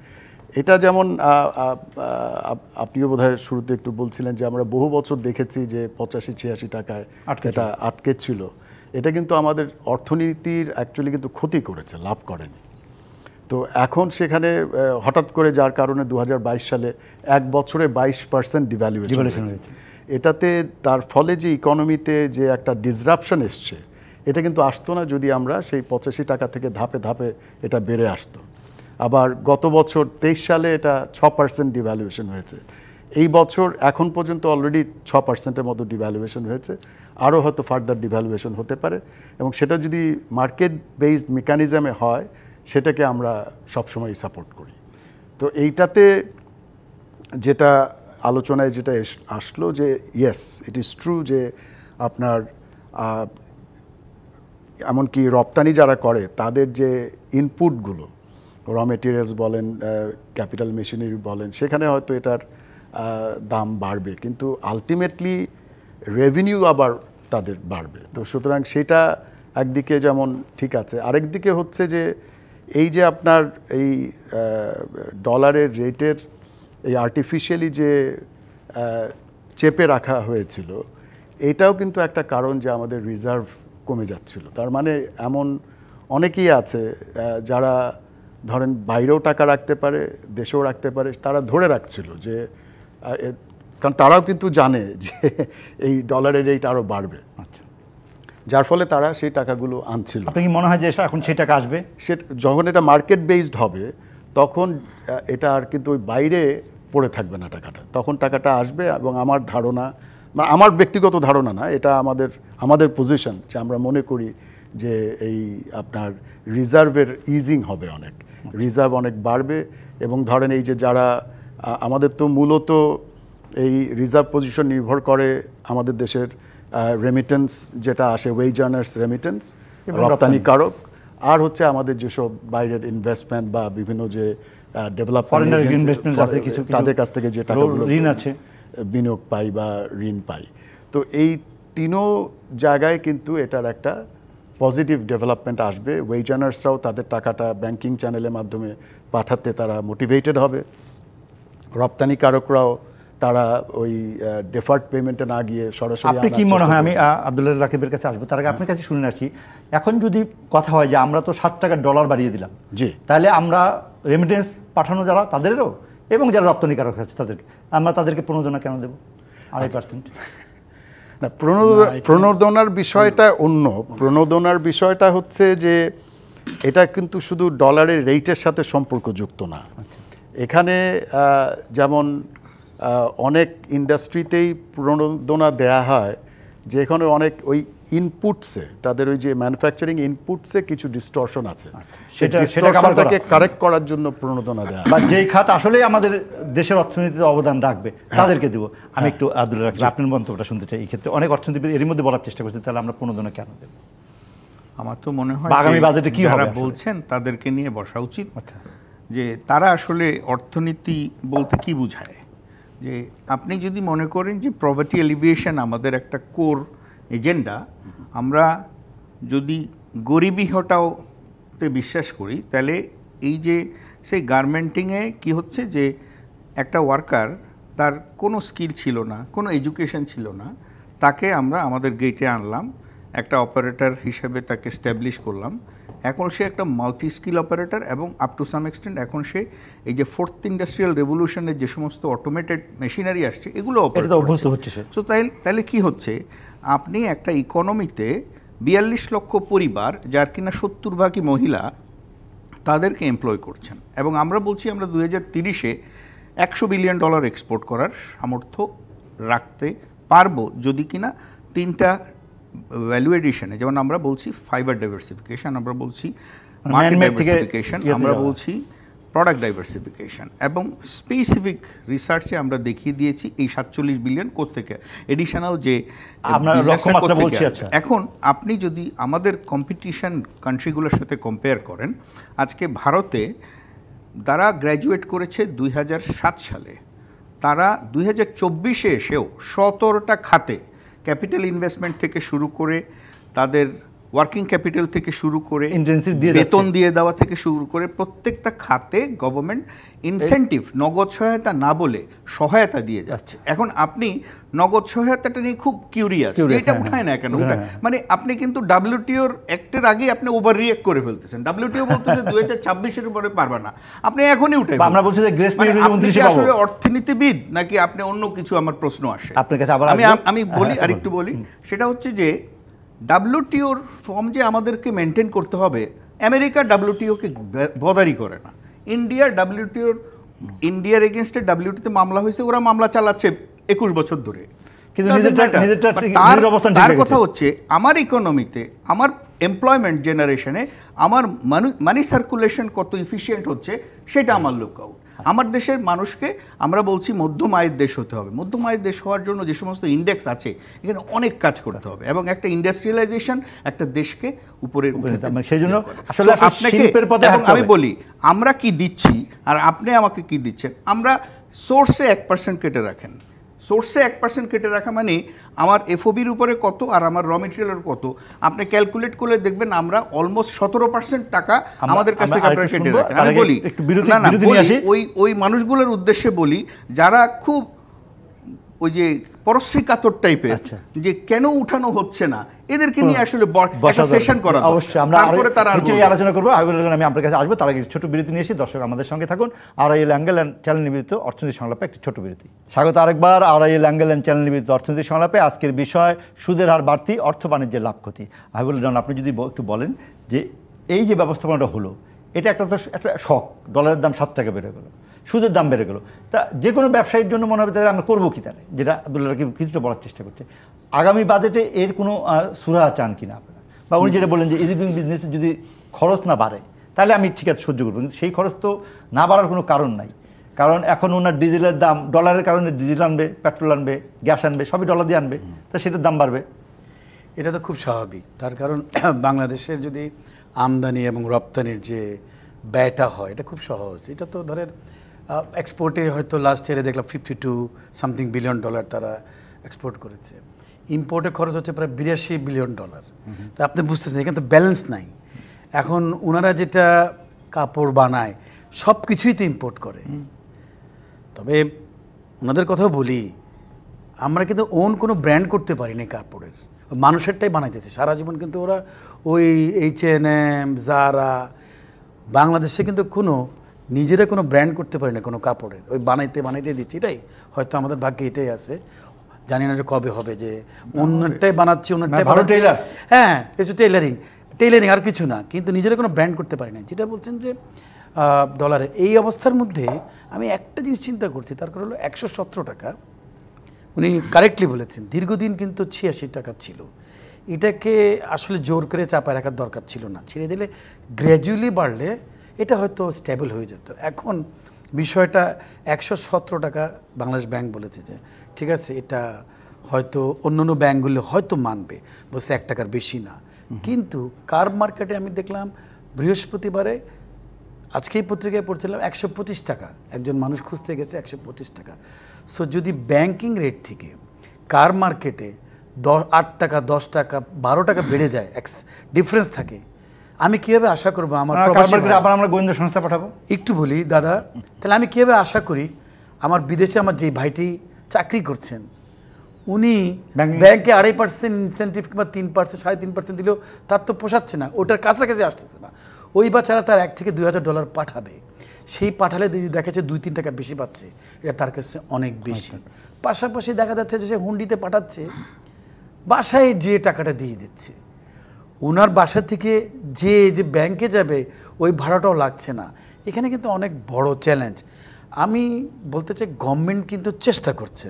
এটা যেমন আপনিও বোধহয় শুরুতে একটু বলছিলেন যে আমরা বহু বছর দেখেছি যে 85-86 টাকায় এটা আটকে ছিল। এটা কিন্তু আমাদের অর্থনীতির অ্যাকচুয়ালি কিন্তু ক্ষতি করেছে, লাভ করেনি। তো এখন সেখানে হঠাৎ করে, যার কারণে 2022 সালে 1 বছরে 22% ডিভ্যালুয়েশন হয়েছে। এটাতে তার ফলে যে ইকোনমিতে যে একটা ডিসরাপশন এসছে, এটা কিন্তু আসতো না যদি আমরা সেই 85 টাকা থেকে ধাপে ধাপে এটা বেড়ে আসতো। আবার গত বছর 23 সালে এটা 6% ডিভ্যালুয়েশন হয়েছে। এই বছর এখন পর্যন্ত অলরেডি 6%-এর মতো ডিভ্যালুয়েশন হয়েছে, আরও হয়তো ফার্দার ডিভ্যালুয়েশন হতে পারে, এবং সেটা যদি মার্কেট বেসড মেকানিজমে হয়, সেটাকে আমরা সবসময় সাপোর্ট করি। তো এইটাতে যেটা আলোচনায় যেটা আসলো যে ইয়েস, ইট ইজ ট্রু যে আপনার এমনকি রপ্তানি যারা করে, তাদের যে ইনপুটগুলো, র মেটেরিয়ালস বলেন, ক্যাপিটাল মেশিনারি বলেন, সেখানে হয়তো এটার দাম বাড়বে, কিন্তু আলটিমেটলি রেভিনিউ আবার তাদের বাড়বে। তো সুতরাং সেটা একদিকে যেমন ঠিক আছে, আরেকদিকে হচ্ছে যে এই যে আপনার এই ডলারের রেটের এই আর্টিফিশিয়ালি যে চেপে রাখা হয়েছিল, এটাও কিন্তু একটা কারণ যে আমাদের রিজার্ভ কমে যাচ্ছিল। তার মানে এমন অনেকেই আছে যারা ধরেন বাইরেও টাকা রাখতে পারে, দেশেও রাখতে পারে, তারা ধরে রাখছিল যে, কারণ তারাও কিন্তু জানে যে এই ডলারের রেট আরও বাড়বে। আচ্ছা, যার ফলে তারা সেই টাকাগুলো আনছিল। আপনার কি মনে হয় যে এখন সেই টাকা আসবে? যখন এটা মার্কেট বেসড হবে, তখন এটা আর কিন্তু ওই বাইরে পড়ে থাকবে না টাকাটা, তখন টাকাটা আসবে। এবং আমার ধারণা, আমার ব্যক্তিগত ধারণা না, এটা আমাদের পজিশন, যে আমরা মনে করি যে এই আপনার রিজার্ভের ইজিং হবে, অনেক রিজার্ভ অনেক বাড়বে। এবং ধরেন এই যে যারা আমাদের তো মূলত এই রিজার্ভ পজিশন নির্ভর করে আমাদের দেশের রেমিটেন্স যেটা আসে, ওয়েজ আর্নার্স রেমিটেন্স, রপ্তানিকারক, আর হচ্ছে আমাদের যেসব বাইরের ইনভেস্টমেন্ট বা বিভিন্ন যে Foreigner ডেভেলপমেন্ট investment আছে কিছু, তাদের কাছ থেকে যে টাকাগুলো ঋণ আছে, বিনিয়োগ পাই বা ঋণ পাই। তো এই তিনও জায়গায় কিন্তু এটার একটা পজিটিভ ডেভেলপমেন্ট আসবে। ওয়েজ আর্নার্সরাও তাদের টাকাটা ব্যাংকিং চ্যানেলের মাধ্যমে পাঠাতে তারা মোটিভেটেড হবে, রপ্তানিকারকরাও তারা ওই ডেফার্ড পেমেন্টে না গিয়ে সরাসরি। আপনি কি মনে হয়, আমি আব্দুল্লাহ রাকিবের কাছে আসবো, তার আগে আপনার কাছে শুনে আসি, এখন যদি কথা হয় যে আমরা তো $7 বাড়িয়ে দিলাম, জি, তাহলে আমরা রেমিটেন্স পাঠানো যারা তাদেরও এবং যারা রপ্তানিকারক আছে তাদেরকে আমরা তাদেরকে প্রণোদনা কেন দেবো 2.5%? না, প্রণোদনার বিষয়টা অন্য। প্রণোদনার বিষয়টা হচ্ছে যে এটা কিন্তু শুধু ডলারের রেটের সাথে সম্পর্কযুক্ত না। এখানে যেমন অনেক ইন্ডাস্ট্রিতেই প্রণোদনা দেয়া হয়, যে এখানে অনেক ওই ইনপুটসে, তাদের ওই যে ম্যানুফ্যাকচারিং ইনপুটসে কিছু ডিস্টরশন আছে, সেটাকে কারেক্ট করার জন্য প্রণোদনা দেয়া বা যেই খাত আসলেই আমাদের দেশের অর্থনীতিতে অবদান রাখবে তাদেরকে দেবো। আমি একটু আব্দুল্লাহ রাকিব আপনার মন্তব্যটা শুনতে চাই। এই ক্ষেত্রে অনেক অর্থনীতিবিদ এর মধ্যে বলার চেষ্টা করছে, তাহলে আমরা প্রণোদনা কেন দেবো? আমার তো মনে হয় আগামী বাজেটে কি হবে বলছেন তাদেরকে নিয়ে বসা উচিত, যে তারা আসলে অর্থনীতি বলতে কি বুঝায়। যে আপনি যদি মনে করেন যে পভার্টি এলিভিয়েশন আমাদের একটা কোর এজেন্ডা, আমরা যদি গরিবি হটাওতে বিশ্বাস করি, তাহলে এই যে সেই গার্মেন্টিংয়ে কি হচ্ছে, যে একটা ওয়ার্কার তার কোনো স্কিল ছিল না, কোনো এডুকেশন ছিল না, তাকে আমরা আমাদের গেটে আনলাম, একটা অপারেটর হিসেবে তাকে স্ট্যাবলিশ করলাম। এখন সে একটা মাল্টি স্কিল অপারেটর, এবং আপ টু সাম এক্সটেন্ট এখন সে এই যে 4th ইন্ডাস্ট্রিয়াল রেভলিউশনের যে সমস্ত অটোমেটেড মেশিনারি আসছে এগুলো অভ্যস্ত হচ্ছে। সো তাহলে কি হচ্ছে, আপনি একটা ইকোনমিতে 42 লক্ষ পরিবার, যার কিনা 70% মহিলা, তাদেরকে এমপ্লয় করছেন। এবং আমরা বলছি আমরা 2030-এ $100 বিলিয়ন এক্সপোর্ট করার সামর্থ্য রাখতে পারবো, যদি কিনা 3টা ভ্যালু এডিশনে, যেমন আমরা বলছি ফাইবার ডাইভার্সিফিকেশন, আমরা বলছি মার্কেট ডাইভার্সিফিকেশন, আমরা বলছি প্রোডাক্ট ডাইভার্সিফিকেশন, এবং স্পেসিফিক রিসার্চে আমরা দেখিয়ে দিয়েছি এই 47 বিলিয়ন কোত্থেকে এডিশনাল যে আমরা লক্ষ্যমাত্রা বলছি। এখন আপনি যদি আমাদের কম্পিটিশন কান্ট্রিগুলোর সাথে কম্পেয়ার করেন, আজকে ভারতে যারা গ্র্যাজুয়েট করেছে 2007 সালে, তারা 2024-এ এসেও 17টা খাতে, ক্যাপিটাল ইনভেস্টমেন্ট থেকে শুরু করে, তাদের ওয়ার্কিং ক্যাপিটাল থেকে শুরু করে, বেতন দিয়ে দেওয়া থেকে শুরু করে, প্রত্যেকটা খাতে গভর্নমেন্ট ইনসেন্টিভ, নগদ সহায়তা না বলে সহায়তা দিয়ে যাচ্ছে। এখন আপনি নগদ সহায়তাটা নিয়ে খুব কিউরিয়াস, এটা উঠায় না কেন? মানে আপনি কিন্তু WTOর অ্যাক্টের আগে আপনি ওভার রিঅ্যাক্ট করে ফেলতেছেন। WTO বলতেছে 2026-এর উপরে পারবে না, আপনি এখনই উঠাই। আমরা বলছি যে গ্রেস পিরিয়ড 29-এ পাবো। আসলে অর্থনীতিবিদ নাকি আপনি অন্য কিছু? আমার প্রশ্ন আসে আপনার কাছে। আমি বলি, আরেকটু বলি, সেটা হচ্ছে যে WTOর ফর্ম যে আমাদেরকে মেনটেন করতে হবে, আমেরিকা WTOকে বদারি করে না। ইন্ডিয়ার এগেনস্টে WTOতে মামলা হয়েছে, ওরা মামলা চালাচ্ছে 21 বছর ধরে, কিন্তু তার কথা হচ্ছে আমার ইকোনমিতে, আমার এমপ্লয়মেন্ট জেনারেশনে আমার মানি সার্কুলেশন কত ইফিশিয়েন্ট হচ্ছে সেটা আমার লুকআউট। আমার দেশের মানুষকে আমরা বলছি মধ্যম আয়ের দেশ হতে হবে। মধ্যম আয়ের দেশ হওয়ার জন্য যে সমস্ত ইন্ডেক্স আছে, এখানে অনেক কাজ করতে হবে, এবং একটা ইন্ডাস্ট্রিয়ালাইজেশন একটা দেশকে উপরের সেই জন্য আসলে আমি বলি আমরা কি দিচ্ছি আর আপনি আমাকে কি দিচ্ছেন। আমরা সোর্সে 1% কেটে রাখেন, সোর্সে 1% কেটে রাখা মানে আমার এফওবির উপরে কত আর আমার র মেটেরিয়ালের কত, আপনি ক্যালকুলেট করলে দেখবেন আমরা অলমোস্ট 17% টাকা আমাদের কাছ থেকে আপনারা কেটে রাখেন। আমি বলি ওই মানুষগুলোর উদ্দেশ্যে বলি যারা খুব ওই যে পরশ্রী কাতর টাইপের, যে কেন উঠানো হচ্ছে না, এদেরকে নিয়ে আসলে সেশন করা অবশ্যই। আমরা নিশ্চয়ই আলোচনা করবো। আমি আপনার কাছে আসবো, তার আগে ছোট বিরতি নিয়ে এসে দর্শক আমাদের সঙ্গে থাকুন। RIL অ্যাঙ্গেল অ্যান্ড চ্যানেল নিবেদিত অর্থনীতি সংলাপে একটি ছোট বিরতি। স্বাগত আরেকবার RIL অ্যাঙ্গেল অ্যান্ড চ্যানেল নিবেদিত অর্থনীতি সংলাপে। আজকের বিষয় সুদের হার বাড়তি, অর্থ বাণিজ্যের লাভ ক্ষতি। হাবিবুল জান, আপনি যদি একটু বলেন যে এই যে ব্যবস্থাপনাটা হলো, এটা একটা শখ, ডলারের দাম 7 টাকা বেড়ে গেলো, সুদের দাম বেড়ে গেলো, তা যে কোনো ব্যবসায়ীর জন্য মনে হবে তাহলে আমরা করবো কি, তাহলে যেটা আব্দুল্লাহ রাকিব কিছুটা বলার চেষ্টা করছে। আগামী বাজেটে এর কোনো সুরাহা চান কিনা আপনারা, বা উনি যেটা বললেন যে ইজি ডুইং বিজনেসে যদি খরচ না বাড়ে তাহলে আমি ঠিক আছে সহ্য করবো, কিন্তু সেই খরচ তো না বাড়ার কোনো কারণ নাই। কারণ এখন ওনার ডিজেলের দাম, ডলারের কারণে ডিজেল আনবে, পেট্রোল আনবে, গ্যাস আনবে, সবই ডলার দিয়ে আনবে, তা সেটার দাম বাড়বে। এটা তো খুব স্বাভাবিক। তার কারণ বাংলাদেশের যদি আমদানি এবং রপ্তানির যে ব্যয়টা হয় এটা খুব সহজ। এটা তো ধরেন এক্সপোর্টে হয়তো লাস্ট ইয়ারে দেখলাম $52 বিলিয়ন তারা এক্সপোর্ট করেছে, ইম্পোর্টে খরচ হচ্ছে প্রায় $82 বিলিয়ন। তা আপনি বুঝতেছেন এখানে তো ব্যালেন্স নাই। এখন ওনারা যেটা কাপড় বানায় সব কিছুই তো ইম্পোর্ট করে। তবে ওনাদের কথাও বলি, আমরা কিন্তু ওন কোনো ব্র্যান্ড করতে পারি না কাপড়ের, মানুষেরটাই বানাইতেছে সারা জীবন। কিন্তু ওরা ওই H&M, জারা, বাংলাদেশে কিন্তু কোনো নিজেরা কোনো ব্র্যান্ড করতে পারি না কোনো কাপড়ের, ওই বানাইতে দিচ্ছি। এটাই হয়তো আমাদের ভাগ্যে এটাই আছে, জানি না কবে হবে যে অন্যটাই বানাচ্ছি অন্যটাই বানাচ্ছি। হ্যাঁ, কিছু টেইলারিং আর কিছু না, কিন্তু নিজেরা কোনো ব্র্যান্ড করতে পারি না। যেটা বলছেন যে ডলারে এই অবস্থার মধ্যে আমি একটা জিনিস চিন্তা করছি, তার কারণ হলো 117 টাকা। উনি কারেক্টলি বলেছেন, দীর্ঘদিন কিন্তু 86 টাকা ছিল। এটাকে আসলে জোর করে চাপায় রাখার দরকার ছিল না, ছেড়ে দিলে গ্র্যাজুয়ালি বাড়লে এটা হয়তো স্টেবল হয়ে যেত। এখন বিষয়টা 117 টাকা বাংলাদেশ ব্যাংক বলেছে যে ঠিক আছে, এটা হয়তো অন্যান্য ব্যাংকগুলো হয়তো মানবে, বলছে 1 টাকার বেশি না। কিন্তু কার্ব মার্কেটে আমি দেখলাম বৃহস্পতিবারে, আজকেই পত্রিকায় পড়ছিলাম 125 টাকা, একজন মানুষ খুঁজতে গেছে 125 টাকা। সো যদি ব্যাংকিং রেট থেকে কার মার্কেটে 8 টাকা, 10 টাকা, 12 টাকা বেড়ে যায়, ডিফারেন্স থাকে, আমি কীভাবে আশা করবো আমার আবার আমরা গোয়েন্দা সংস্থা পাঠাবো? একটু বলি দাদা, তাহলে আমি কীভাবে আশা করি আমার বিদেশে আমার যে ভাইটি চাকরি করছেন উনি ব্যাংকে 2.5% ইনসেন্টিভ কিংবা 3%, 3.5% দিলেও তার তো পোষাচ্ছে না, ওটার কাছাকাছি আসতেছে না। ওই বাচ্চারা তার $1 থেকে $2,000 পাঠাবে, সেই পাঠালে দেখেছে 2-3 টাকা বেশি পাচ্ছে, এটা তার কাছে অনেক বেশি। পাশাপাশি দেখা যাচ্ছে যে সে হুন্ডিতে পাঠাচ্ছে, বাসায় যে টাকাটা দিয়ে দিচ্ছে, ওনার বাসা থেকে যে ব্যাংকে যাবে ওই ভাড়াটাও লাগছে না। এখানে কিন্তু অনেক বড় চ্যালেঞ্জ। আমি বলতে চাই গভর্নমেন্ট কিন্তু চেষ্টা করছে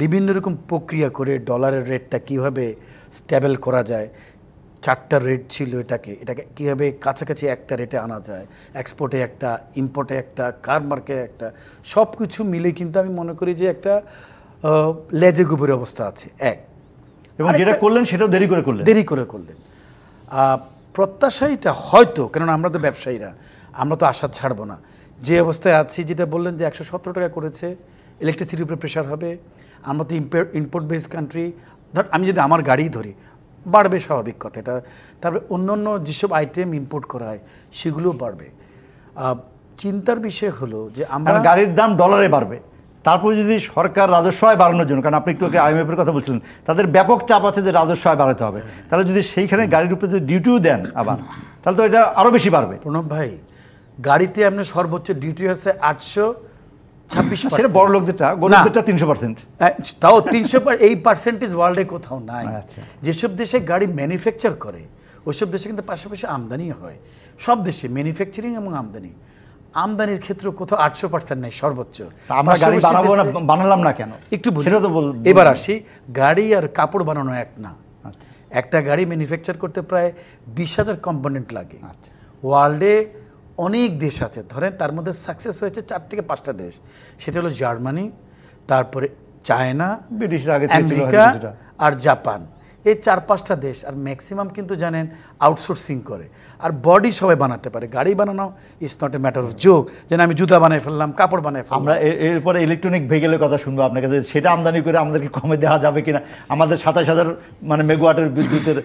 বিভিন্ন রকম প্রক্রিয়া করে ডলারের রেটটা কীভাবে স্টেবল করা যায়। 4টা রেট ছিল, এটাকে কীভাবে কাছাকাছি একটা রেটে আনা যায়, এক্সপোর্টে একটা, ইম্পোর্টে একটা, কার মার্কেটে একটা, সব কিছু মিলে কিন্তু আমি মনে করি যে একটা লেজে গোবরের অবস্থা আছে। এবং যেটা করলেন সেটাও দেরি করে করলেন। প্রত্যাশাইটা হয়তো, কেননা আমরা তো ব্যবসায়ীরা, আমরা তো আশা ছাড়বো না। যে অবস্থায় আছি, যেটা বললেন যে 117 টাকা করেছে, ইলেকট্রিসিটির উপরে প্রেশার হবে, আমরা তো ইম্পোর্ট বেস কান্ট্রি। ধর আমি যদি আমার গাড়ি ধরি, বাড়বে স্বাভাবিক কথা এটা। তারপরে অন্য যেসব আইটেম ইম্পোর্ট করা হয় সেগুলোও বাড়বে। চিন্তার বিষয় হলো যে আমরা গাড়ির দাম ডলারে বাড়বে, তারপরে যদি সরকার রাজস্ব আয় বাড়ানোর জন্য, কারণ আপনি একটু IMF-এর কথা বলছিলেন, তাদের ব্যাপক চাপ আছে যে রাজস্ব আয় বাড়াতে হবে, তাহলে যদি সেইখানে গাড়ির উপরে যদি ডিউটিও দেন আবার, তাহলে তো এটা আরও বেশি বাড়বে। প্রণব ভাই, গাড়িতে আপনার সর্বোচ্চ ডিউটি আছে 826%। সেটা বড় লোকদেরটা, গরিবদেরটা 300%। তাও 300, এই পার্সেন্টেজ ওয়ার্ল্ডে কোথাও নাই। যেসব দেশে গাড়ি ম্যানুফ্যাকচার করে ওইসব দেশে কিন্তু পাশাপাশি আমদানি হয়। সব দেশে ম্যানুফ্যাকচারিং এবং আমদানির ক্ষেত্রে কোথাও 800% নাই সর্বোচ্চ। আমরা গাড়ি বানাবো না, বানালাম না কেন একটু সেটা তো এবার আসি, গাড়ি আর কাপড় বানানো এক না। একটা গাড়ি ম্যানুফ্যাকচার করতে প্রায় 20,000 কম্পোনেন্ট লাগে। ওয়ার্ল্ডে অনেক দেশ আছে, ধরেন তার মধ্যে সাকসেস হয়েছে 4 থেকে 5টা দেশ, সেটা হলো জার্মানি, তারপরে চায়না, আমেরিকা আর জাপান। এই 4-5টা দেশ। আর ম্যাক্সিমাম কিন্তু জানেন আউটসোর্সিং করে, আর বডি সবাই বানাতে পারে। গাড়ি বানানো is not a matter of joke, যেন আমি জুতা বানাই ফেললাম, কাপড় বানাই ফেললাম। আমরা এরপরে ইলেকট্রনিক ভেহিকেলের কথা শুনবো আপনার কাছে, সেটা আমদানি করে আমাদেরকে কমে দেওয়া যাবে কিনা। আমাদের 27,000 মেগাওয়াটের বিদ্যুতের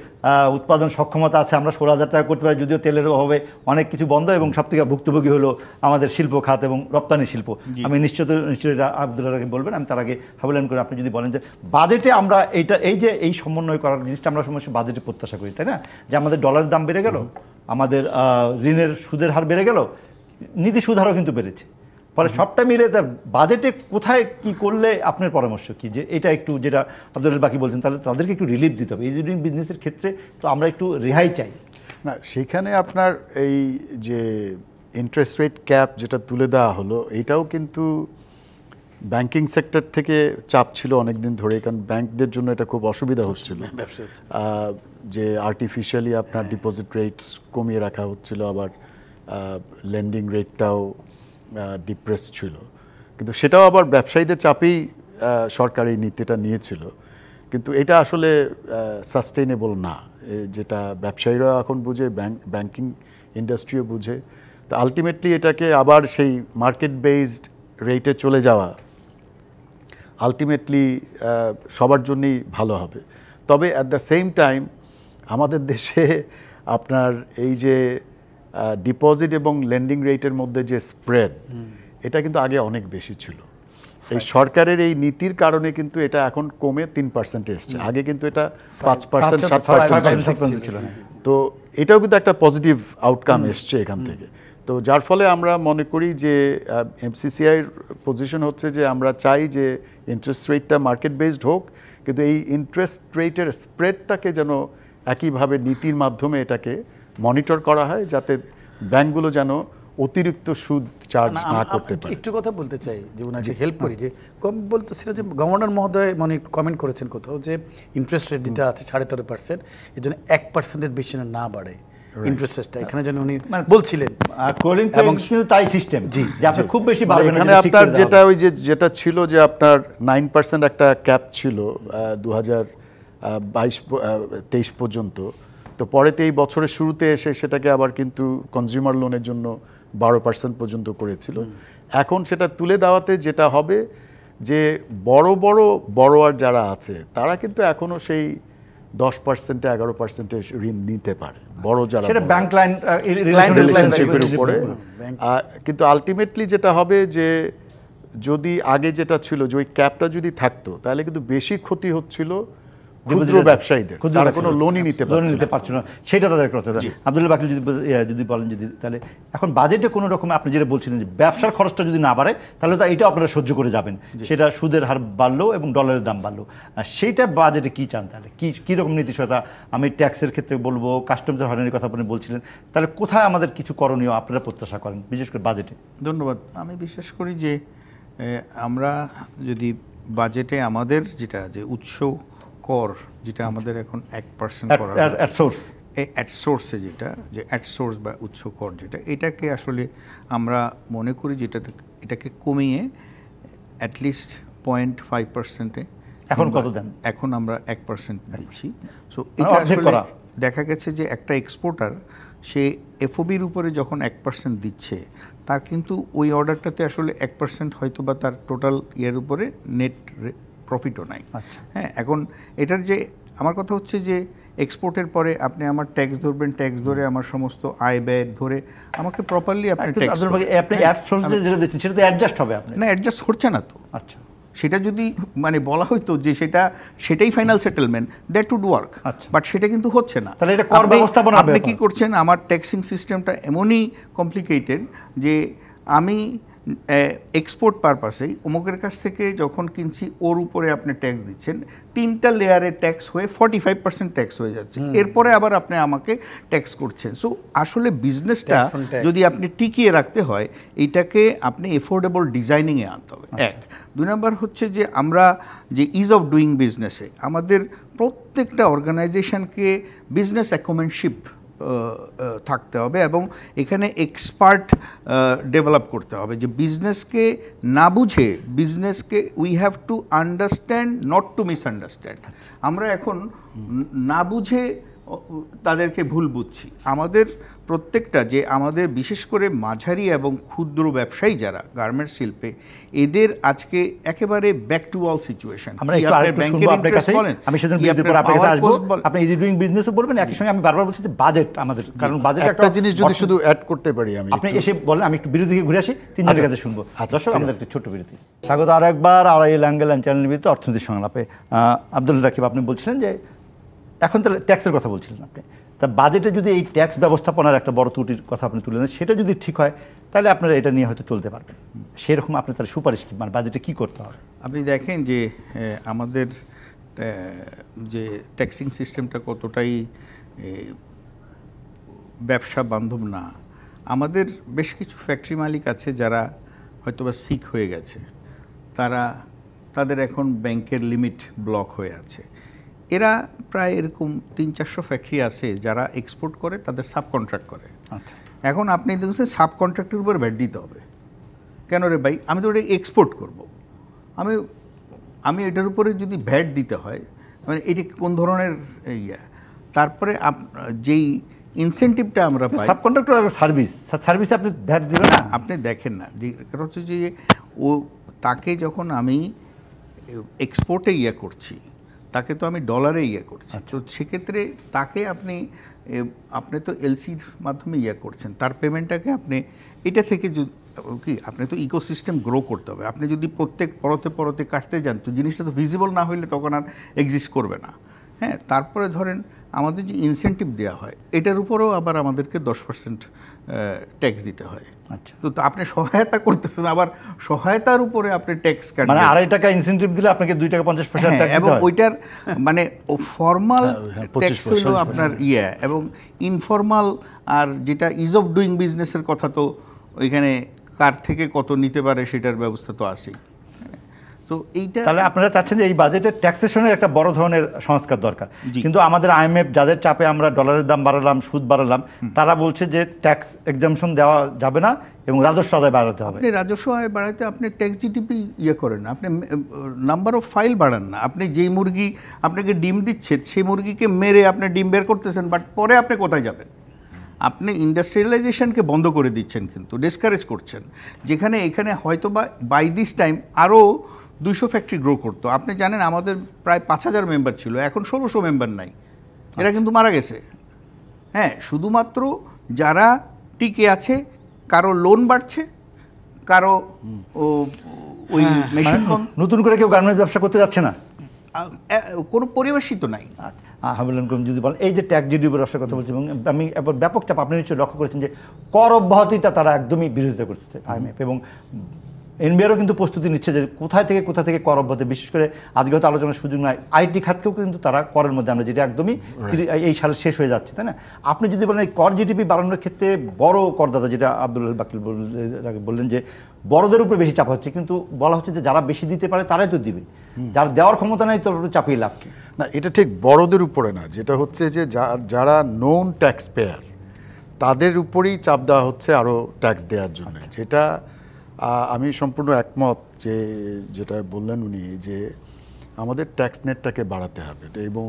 উৎপাদন সক্ষমতা আছে, আমরা 16,000 টাকা করতে পারি, যদিও তেলের অভাবে অনেক কিছু বন্ধ, এবং সবথেকে ভুক্তভোগী হলো আমাদের শিল্প খাত এবং রপ্তানি শিল্প। আমি নিশ্চয়ই আব্দুল্লাহ রাকিব বলবেন, আমি তার আগে হাবুলান করে আপনি যদি বলেন যে বাজেটে আমরা এই সমন্বয় করার জিনিসটা আমরা সমস্যা বাজেটে প্রত্যাশা করি, তাই না? যে আমাদের ডলারের দাম বেড়ে গেল, আমাদের ঋণের সুদের হার বেড়ে গেল, নীতি সুদ হারও কিন্তু বেড়েছে, ফলে সবটা মিলে বাজেটে কোথায় কি করলে আপনার পরামর্শ কি, যে এটা একটু, যেটা আব্দুল বাকি বলছেন, তাহলে তাদেরকে একটু রিলিফ দিতে হবে। ইঞ্জিনিয়ারিং বিজনেসের ক্ষেত্রে তো আমরা একটু রেহাই চাই না, সেইখানে আপনার এই যে ইন্টারেস্ট রেট ক্যাপ যেটা তুলে দেওয়া হলো, এটাও কিন্তু ব্যাংকিং সেক্টর থেকে চাপ ছিল অনেক দিন ধরে, কারণ ব্যাংকদের জন্য এটা খুব অসুবিধা হচ্ছিল, যে আর্টিফিশিয়ালি আপনার ডিপোজিট রেটস কমিয়ে রাখা হচ্ছিল, আবার লেন্ডিং রেটটাও ডিপ্রেস ছিল। কিন্তু সেটাও আবার ব্যবসায়ীদের চাপেই সরকার এই নীতিটা নিয়েছিল, কিন্তু এটা আসলে সাস্টেইনেবল না। যেটা ব্যবসায়ীরা এখন বুঝে, ব্যাংকিং ইন্ডাস্ট্রিও বুঝে। তো আলটিমেটলি এটাকে আবার সেই মার্কেট বেসড রেটে চলে যাওয়া আলটিমেটলি সবার জন্যই ভালো হবে। তবে অ্যাট দ্য সেম টাইম আমাদের দেশে আপনার এই যে ডিপোজিট এবং লেন্ডিং রেটের মধ্যে যে স্প্রেড, এটা কিন্তু আগে অনেক বেশি ছিল। এই সরকারের এই নীতির কারণে কিন্তু এটা এখন কমে 3% এসছে। আগে কিন্তু এটা 5%, 7% ছিল। তো এটাও কিন্তু একটা পজিটিভ আউটকাম এসছে এখান থেকে। তো যার ফলে আমরা মনে করি যে এমসিসিআইয়ের পজিশন হচ্ছে যে আমরা চাই যে ইন্টারেস্ট রেটটা মার্কেট বেসড হোক, কিন্তু এই ইন্টারেস্ট রেটের স্প্রেডটাকে যেন একইভাবে নীতির মাধ্যমে এটাকে মনিটর করা হয়, যাতে ব্যাংকগুলো যেন অতিরিক্ত সুদ চার্জ না করতে পারে। একটু কথা বলতে চাই যে ওনাকে হেল্প করি, যে কম বলতে সেটা যে গভর্নর মহোদয় মানে কমেন্ট করেছেন কোথাও যে ইন্টারেস্ট রেট যেটা আছে 13.5%, এর জন্য 1%-এর বেশি না বাড়ে ইন্টারেস্ট রেটটা, এখানে যেন উনি বলছিলেন। এবং কিন্তু তাই সিস্টেম যে আপনি খুব বেশি বাড়বে না। এখানে আপনার যেটা ওই যে যেটা ছিল যে আপনার 9% একটা ক্যাপ ছিল 2022-23 পর্যন্ত। তো পরেতে এই বছরের শুরুতে এসে সেটাকে আবার কিন্তু কনজিউমার লোনের জন্য 12% পর্যন্ত করেছিল। এখন সেটা তুলে দেওয়াতে যেটা হবে যে বড় বড় বড়োয়ার যারা আছে তারা কিন্তু এখনো সেই 10%, 11% ঋণ নিতে পারে, বড় যারা সেটা ব্যাংক লাইন রিলেশনশিপের উপরে। কিন্তু আলটিমেটলি যেটা হবে যে যদি আগে যেটা ছিল যে ওই ক্যাপটা যদি থাকতো, তাহলে কিন্তু বেশি ক্ষতি হচ্ছিল ক্ষুদ্র ব্যবসায়ীদের, তারা কোনো লোনই নিতে পারছে না, সেটা তাদের কথা। আব্দুল্লাহ বাকিল যদি বলেন, যদি তাহলে এখন বাজেটে কোনো রকম আপনি যেটা বলছিলেন যে ব্যবসার খরচটা যদি না বাড়ে, তাহলে তো এটা আপনারা সহ্য করে যাবেন, সেটা সুদের হার বাড়লো এবং ডলারের দাম বাড়লো, সেইটা বাজেটে কী চান? তাহলে কী রকম নীতিসহায়তা? আমি ট্যাক্সের ক্ষেত্রে বলবো, কাস্টমসের হয়রানির কথা আপনি বলছিলেন, তাহলে কোথায় আমাদের কিছু করণীয় আপনারা প্রত্যাশা করেন, বিশেষ করে বাজেটে? ধন্যবাদ। আমি বিশ্বাস করি যে আমরা যদি বাজেটে আমাদের যেটা যে উৎস কর, যেটা আমাদের এখন 1% করা অ্যাট সোর্সে, যেটা যে অ্যাট সোর্স বা উৎস কর যেটা, এটাকে আসলে আমরা মনে করি যেটা এটাকে কমিয়ে অ্যাটলিস্ট 0.5%-এ। এখন কত দেন? এখন আমরা 1% দিচ্ছি। সো এটা আসলে দেখা গেছে যে একটা এক্সপোর্টার সে এফওবির উপরে যখন 1% দিচ্ছে, তার কিন্তু ওই অর্ডারটাতে আসলে 1% হয়তো বা তার টোটাল ইয়ের উপরে নেট প্রফিটও নাই। হ্যাঁ, এখন এটার যে আমার কথা হচ্ছে যে এক্সপোর্টের পরে আপনি আমার ট্যাক্স ধরবেন, ট্যাক্স ধরে আমার সমস্ত আয় ব্যয় ধরে আমাকে প্রপারলি আপনি ট্যাক্স, আপনি যেটা দিচ্ছেন সেটা তো অ্যাডজাস্ট হবে, আপনি না অ্যাডজাস্ট হচ্ছে না তো। আচ্ছা, সেটা যদি মানে বলা হয়তো যে সেটাই final settlement, that would work, but সেটা কিন্তু হচ্ছে না। তাহলে এটা কর ব্যবস্থাপনা আপনি কি করছেন? আমার ট্যাক্সিং সিস্টেমটা এমনই কমপ্লিকেটেড যে আমি এক্সপোর্ট পারপাসেই অমুকের কাছ থেকে যখন কিনছি ওর উপরে আপনি ট্যাক্স দিচ্ছেন, 3টা লেয়ারের ট্যাক্স হয়ে 45% ট্যাক্স হয়ে যাচ্ছে, এরপরে আবার আপনি আমাকে ট্যাক্স করছেন। সো আসলে বিজনেসটা যদি আপনি টিকিয়ে রাখতে হয়, এইটাকে আপনি এফোর্ডেবল ডিজাইনিংয়ে আনতে হবে। 1 2 নম্বর হচ্ছে যে আমরা যে ইজ অফ ডুইং বিজনেসে আমাদের প্রত্যেকটা অর্গানাইজেশনকে বিজনেস অ্যাকুমেনশিপ থাকতে হবে এবং এখানে এক্সপার্ট ডেভেলপ করতে হবে, যে বিজনেসকে না বুঝে, বিজনেসকে we have to understand, not to misunderstand. আমরা এখন না বুঝে তাদেরকে ভুল বুঝছি। আমাদের প্রত্যেকটা যে আমাদের বিশেষ করে মাঝারি এবং ক্ষুদ্র ব্যবসায়ী যারা গার্মেন্টস শিল্পে, এদের আজকে একেবারে ব্যাক টু অল সিচুয়েশন। আমরা একটু আরেকটু শুনবো আপনার কাছে, আমি সেজন্য বিরতির পর আপনার কাছে আসবো, আপনি ইজি ডুইং বিজনেসও বলবেন, একই সঙ্গে আমি বারবার বলছি যে বাজেট আমাদের, কারণ বাজেট একটা জিনিস যদি শুধু অ্যাড করতে পারি, আমি আপনি এসে বলেন, আমি একটু বিরতি ঘুরে আসি, তিনজনের কাছে শুনবো। দর্শক, আমাদের একটু ছোট্ট বিরতি। স্বাগত আরও একবার আড়াই ল্যাঙ্গেল চ্যানেল বিরতি অর্থনীতির সংলাপে। আব্দুল রাকিব, আপনি বলছিলেন যে এখন তাহলে ট্যাক্সের কথা বলছিলেন আপনি, তা বাজেটে যদি এই ট্যাক্স ব্যবস্থাপনার একটা বড় ত্রুটির কথা আপনি তুলে নেন, সেটা যদি ঠিক হয় তাহলে আপনারা এটা নিয়ে হয়তো চলতে পারবেন, সেরকম আপনি তার সুপারিশ কি, মানে বাজেটে কী করতে হবে? আপনি দেখেন যে আমাদের যে ট্যাক্সিং সিস্টেমটা কতটাই ব্যবসা বান্ধব না। আমাদের বেশ কিছু ফ্যাক্টরি মালিক আছে যারা হয়তো বা সিক হয়ে গেছে, তাদের এখন ব্যাংকের লিমিট ব্লক হয়ে আছে। এরা প্রায় এরকম 300-400 ফ্যাক্টরি আছে যারা এক্সপোর্ট করে, তাদের সাব কন্ট্রাক্ট করে। আচ্ছা, এখন আপনি দেখছেন সাব কন্ট্রাক্টের উপর ভ্যাট দিতে হবে কেন রে ভাই? আমি তো ওটা এক্সপোর্ট করব, আমি এটার উপরে যদি ভ্যাট দিতে হয়, মানে এটি কোন ধরনের ইয়া? তারপরে যেই ইনসেন্টিভটা আমরা পাই, সাবকন্ট্রাক্টর সার্ভিসে আপনি ভ্যাট দিবেন না। আপনি দেখেন না যে কারণ হচ্ছে যে ও তাকে যখন আমি এক্সপোর্টে করছি, তাকে তো আমি ডলারে করছি, তো সেক্ষেত্রে তাকে আপনি তো এলসির মাধ্যমে করছেন, তার পেমেন্টটাকে আপনি এটা থেকে কি আপনি তো ইকোসিস্টেম গ্রো করতে হবে। আপনি যদি প্রত্যেক পরতে পরতে কাটতে যান, তো জিনিসটা তো ভিজিবল না হইলে তখন আর এক্সিস্ট করবে না। হ্যাঁ, তারপরে ধরেন আমাদের যে ইনসেন্টিভ দেওয়া হয়, এটার উপরেও আবার আমাদেরকে 10% ট্যাক্স দিতে হয়। আচ্ছা, তো আপনি সহায়তা করতেছেন, আবার সহায়তার উপরে আপনি ট্যাক্স কাটবেন, মানে 2.5 টাকা ইনসেন্টিভ দিলে আপনাকে 2 টাকা 50% ট্যাক্স দিতে এবং হয়। ওইটার মানে ফর্মাল ট্যাক্স হলো আপনার এবং ইনফর্মাল, আর যেটা ইজ অফ ডুইং বিজনেসের কথা তো ওইখানে কার থেকে কত নিতে পারে সেটার ব্যবস্থা তো আছেই। তো এইটা তাহলে আপনারা চাচ্ছেন যে এই বাজেটের ট্যাক্সেশনের একটা বড় ধরনের সংস্কার দরকার, কিন্তু আমাদের IMF যাদের চাপে আমরা ডলারের দাম বাড়ালাম, সুদ বাড়ালাম, তারা বলছে যে ট্যাক্স এক্সাম্পশন দেওয়া যাবে না এবং রাজস্ব আদায় বাড়াতে হবে। আপনি রাজস্ব আয় বাড়াতে আপনি ট্যাক্স জিডিপি করেন না, আপনি নাম্বার অফ ফাইল বাড়ান না। আপনি যেই মুরগি আপনাকে ডিম দিচ্ছে, সেই মুরগিকে মেরে আপনি ডিম বের করতেছেন, বাট পরে আপনি কোথায় যাবেন? আপনি ইন্ডাস্ট্রিয়ালাইজেশনকে বন্ধ করে দিচ্ছেন, কিন্তু ডিসকারেজ করছেন, যেখানে এখানে হয়তো বা বাই দিস টাইম আরও 200 ফ্যাক্টরি গ্রো করতো। আপনি জানেন আমাদের প্রায় 5000 মেম্বার ছিল, এখন 1600 মেম্বার নাই, এরা কিন্তু মারা গেছে। হ্যাঁ, শুধুমাত্র যারা টিকে আছে, কারো লোন বাড়ছে, কারো ওই মেশিন নতুন করে কেউ গার্মেন্টস ব্যবসা করতে যাচ্ছে না, কোনো পরিবেশই তো নাই। হাবিলুল করিম যদি বলেন এই যে ট্যাক্স জিডিপির ব্যবসার কথা বলছি, এবং আমি এবার ব্যাপক চাপ আপনি নিশ্চয়ই লক্ষ্য করেছেন যে কর অব্যাহতিটা তারা একদমই বিরোধিতা করছে IMF, এবং এনবিআরও কিন্তু প্রস্তুতি নিচ্ছে যে কোথা থেকে কর অব্যাহতি, বিশেষ করে আজকে হয়তো আলোচনার সুযোগ নাই, আইটি খাতকেও কিন্তু তারা করের মধ্যে আমরা, যেটা একদমই এই সাল শেষ হয়ে যাচ্ছে, তাই না? আপনি যদি বলেন এই কর জিডিপি বাড়ানোর ক্ষেত্রে বড় করদাতা, যেটা আব্দুল বাকিল বললেন যে বড়দের উপরে বেশি চাপ হচ্ছে, কিন্তু বলা হচ্ছে যে যারা বেশি দিতে পারে তারাই তো দিবে, যার দেওয়ার ক্ষমতা নাই তো চাপিয়ে লাভ কি? না, এটা ঠিক বড়দের উপরে না, যেটা হচ্ছে যে যারা নন ট্যাক্স পেয়ার তাদের উপরেই চাপ দেওয়া হচ্ছে আরও ট্যাক্স দেওয়ার জন্য। যেটা আমি সম্পূর্ণ একমত যে যেটা বললেন উনি, যে আমাদের ট্যাক্স নেটটাকে বাড়াতে হবে, এবং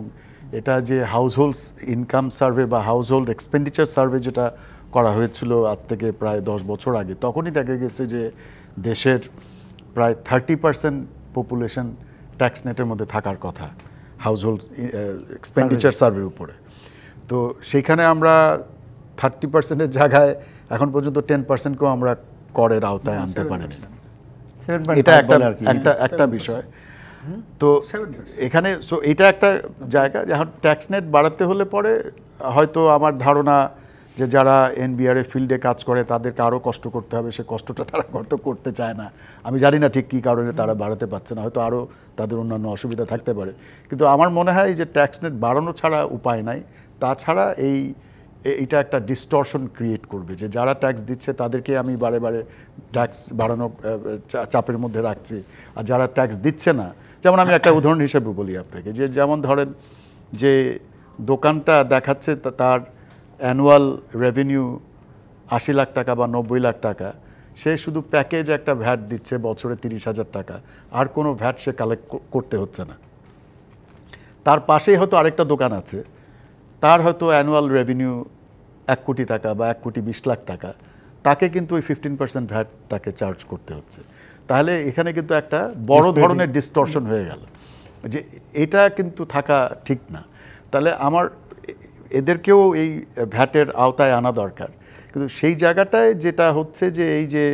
এটা যে হাউসহোল্ড ইনকাম সার্ভে বা হাউসহোল্ড এক্সপেন্ডিচার সার্ভে যেটা করা হয়েছিল আজ থেকে প্রায় 10 বছর আগে, তখনই দেখা গেছে যে দেশের প্রায় 30% পপুলেশন ট্যাক্স নেটের মধ্যে থাকার কথা হাউসহোল্ড এক্সপেন্ডিচার সার্ভের উপরে। তো সেইখানে আমরা 30%-এর জায়গায় এখন পর্যন্ত 10%কেও আমরা করের আওতায় আনতে পারেনি। এটা একটা বিষয়। তো এখানে এটা একটা জায়গা, এখন ট্যাক্স নেট বাড়াতে হলে পরে হয়তো আমার ধারণা যে যারা এনবিআর ফিল্ডে কাজ করে তাদেরকে আরও কষ্ট করতে হবে, সে কষ্টটা তারা করতে চায় না। আমি জানি না ঠিক কী কারণে তারা বাড়াতে পারছে না, হয়তো আরও তাদের অন্যান্য অসুবিধা থাকতে পারে, কিন্তু আমার মনে হয় যে ট্যাক্স নেট বাড়ানো ছাড়া উপায় নাই। তাছাড়া এইটা একটা ডিস্টরশন ক্রিয়েট করবে যে যারা ট্যাক্স দিচ্ছে তাদেরকে আমি বারে বারে ট্যাক্স বাড়ানো চাপের মধ্যে রাখছি, আর যারা ট্যাক্স দিচ্ছে না, যেমন আমি একটা উদাহরণ হিসেবে বলি আপনাকে, যে যেমন ধরেন যে দোকানটা দেখাচ্ছে তার অ্যানুয়াল রেভিনিউ 80 লাখ টাকা বা 90 লাখ টাকা, সে শুধু প্যাকেজ একটা ভ্যাট দিচ্ছে বছরে 30,000 টাকা, আর কোনো ভ্যাট সে কালেক্ট করতে হচ্ছে না। তার পাশেই হয়তো আরেকটা দোকান আছে, তার হয়তো অ্যানুয়াল রেভিনিউ 1 কোটি টাকা বা 1 কোটি 20 লাখ টাকা, তাকে কিন্তু ওই 15% ভ্যাট তাকে চার্জ করতে হচ্ছে। তাহলে এখানে কিন্তু একটা বড় ধরনের ডিস্টরশন হয়ে গেল, যে এটা কিন্তু থাকা ঠিক না। তাহলে এদেরকেও এই ভ্যাটের আওতায় আনা দরকার, কিন্তু সেই জায়গাটায় যেটা হচ্ছে যে এই যে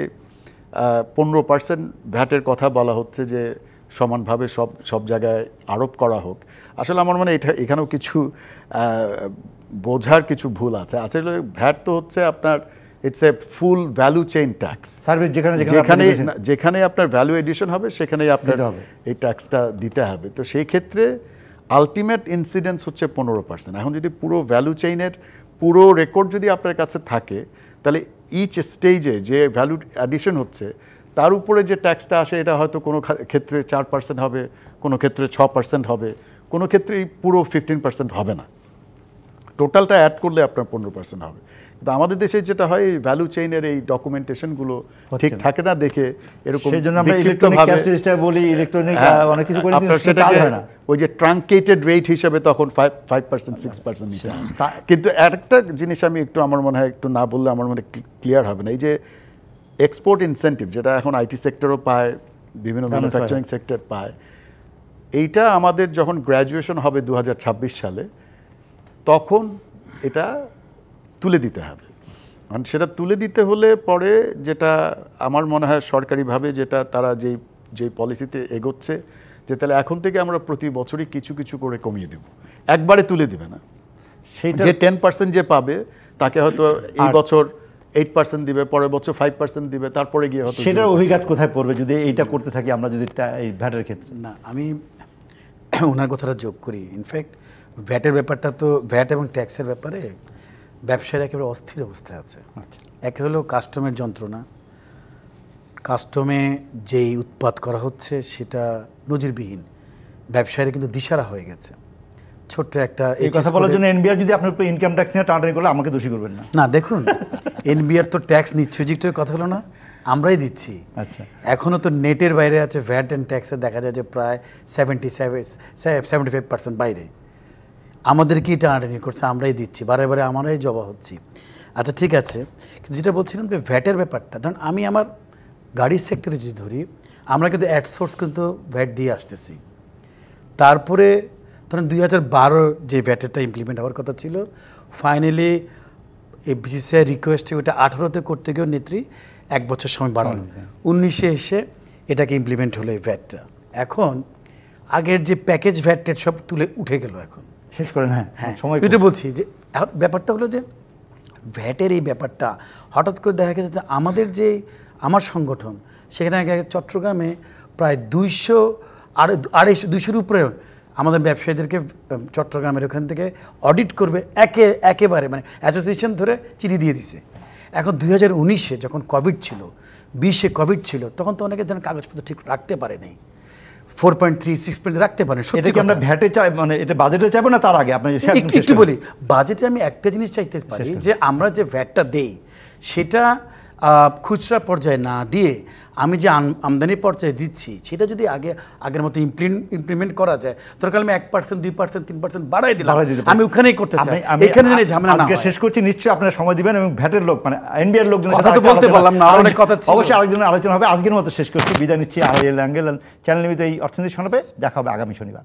15% ভ্যাটের কথা বলা হচ্ছে যে সমানভাবে সব জায়গায় আরোপ করা হোক, আসলে আমার মনে হয় এখানেও কিছু বোঝার কিছু ভুল আছে। আসলে ভ্যাট তো হচ্ছে আপনার it's a full value chain tax, service যেখানে আপনার ভ্যালু এডিশন হবে সেখানেই আপনার এই ট্যাক্সটা দিতে হবে। তো সেই ক্ষেত্রে আলটিমেট ইনসিডেন্স হচ্ছে 15%। এখন যদি পুরো ভ্যালু চেইনের পুরো রেকর্ড যদি আপনার কাছে থাকে, তাহলে ইচ স্টেজে যে ভ্যালু অ্যাডিশন হচ্ছে তার উপরে যে ট্যাক্সটা আসে, এটা হয়তো কোনো ক্ষেত্রে 4% হবে, কোনো ক্ষেত্রে 6% হবে, কোনো ক্ষেত্রে পুরো 15% হবে না টোটালটা অ্যাড করলে আপনার 15% হবে। কিন্তু আমাদের দেশে যেটা হয় এই ভ্যালু চেইনের এই ডকুমেন্টেশনগুলো ঠিক থাকে না দেখে এরকম সেই জন্য আমরা ইলেকট্রনিক ক্যাশ রেজিস্টার বলি, ইলেকট্রনিক অনেক কিছু করে আপনার কিন্তু সেটা কাজ হয় না। ওই যে ট্রাঙ্কেটেড রেট হিসেবে তখন 5% 6% নিতে হয়। কিন্তু আরেকটা জিনিস আমি একটু আমার মনে হয় একটু না বললে আমার মনে ক্লিয়ার হবে না, এই যে এক্সপোর্ট ইনসেন্টিভ যেটা এখন আইটি সেক্টরও পায়, বিভিন্ন ম্যানুফ্যাকচারিং সেক্টর পায়, এইটা আমাদের যখন গ্র্যাজুয়েশন হবে 2026 সালে তখন এটা তুলে দিতে হবে। মানে সেটা তুলে দিতে হলে পরে যেটা আমার মনে হয় সরকারিভাবে যেটা তারা যেই পলিসিতে এগোচ্ছে, যে তাহলে এখন থেকে আমরা প্রতি বছরই কিছু কিছু করে কমিয়ে দেব, একবারে তুলে দিবে না। সেইটা যে 10% যে পাবে তাকে হয়তো এই বছর 8% দিবে, পরের বছর 5% দিবে, তারপরে গিয়ে হয়তো সেটার অভিঘাত কোথায় পড়বে যদি এইটা করতে থাকি আমরা, যদি এই ভ্যাটের ক্ষেত্রে? না, আমি ওনার কথাটা যোগ করি। ইনফ্যাক্ট ভ্যাটের ব্যাপারটা তো, ভ্যাট এবং ট্যাক্সের ব্যাপারে ব্যবসায়ীরা একেবারে অস্থির অবস্থায় আছে। একে হলো কাস্টমের যন্ত্রণা, কাস্টমে যেই উৎপাদ করা হচ্ছে সেটা নজিরবিহীন, ব্যবসায়ীরা কিন্তু দিশারা হয়ে গেছে। ছোট্ট একটা এই কথা বলার জন্য এনবিআর যদি আপনার উপর ইনকাম ট্যাক্স নিয়ে টানাটানি করলে আমাকে দোষী করবেন না। না দেখুন, এনবিআর তো ট্যাক্স নিচ্ছে, ওই কথা হলো না, আমরাই দিচ্ছি। আচ্ছা, এখনও তো নেটের বাইরে আছে ভ্যাট অ্যান্ড ট্যাক্সে, দেখা যায় যে প্রায় 75% বাইরে। আমাদেরকেই টানাটানি করছে, আমরাই দিচ্ছি, বারে বারে আমরাই জবা হচ্ছি। আচ্ছা ঠিক আছে, কিন্তু যেটা বলছিলাম যে ভ্যাটের ব্যাপারটা, ধরুন আমি আমার গাড়ির সেক্টরে যদি ধরি, আমরা কিন্তু অ্যাডসোর্স কিন্তু ভ্যাট দিয়ে আসতেছি। তারপরে ধরুন 2012 যে ভ্যাটেরটা ইমপ্লিমেন্ট হওয়ার কথা ছিল, ফাইনালি এই বিসিসিআই রিকোয়েস্টে ওটা 18-তে করতে গিয়েও নেত্রী 1 বছর সময় বাড়ানো, 19-এ এসে এটাকে ইমপ্লিমেন্ট হলো এই ভ্যাটটা। এখন আগের যে প্যাকেজ ভ্যাট সব তুলে উঠে গেল এখন। শেষ করেন। হ্যাঁ, সময় এটা বলছি যে ব্যাপারটা হলো যে ভ্যাটের এই ব্যাপারটা হঠাৎ করে দেখা গেছে যে আমার সংগঠন সেখানে আগে চট্টগ্রামে প্রায় 200-250-200-র উপরে আমাদের ব্যবসায়ীদেরকে চট্টগ্রামের ওখান থেকে অডিট করবে একেবারে, মানে অ্যাসোসিয়েশন ধরে চিঠি দিয়ে দিছে। এখন 2019-এ যখন কোভিড ছিল, 20-এ কোভিড ছিল, তখন তো অনেকে ধরেন কাগজপত্র ঠিক রাখতে পারে নাই, 4.3, 6 রাখতে পারেন। এটা কি আমরা ভ্যাটে চাই, মানে এটা বাজেটে চাইবো না তার আগে আপনি একটু বলি। বাজেটে আমি একটা জিনিস চাইতে পারি যে আমরা যে ভ্যাটটা দেই সেটা খুচরা পর্যায়ে না দিয়ে আমি যে আমদানি পর্যায়ে দিচ্ছি সেটা যদি আগের মতো ইমপ্লিমেন্ট করা যায়, দরকার আমি 1%, 2%, 3% বাড়াই দিলাম, আমি ওখানেই করতে চাই, এখানে ঝামেলা না। শেষ করছি, নিশ্চয়ই আপনারা সময় দিবেন এবং ভ্যাটের লোক মানে এনবিআর লোকজনের কথা তো বলতে পারলাম না, অনেক কথা ছিল, অবশ্যই আরেকদিন আলোচনা হবে। আজকের মতো শেষ করছি, বিদায় নিচ্ছি। আর চ্যানেল নিমিত্ত এই অর্থনীতি শোনাবে, দেখা হবে আগামী শনিবার।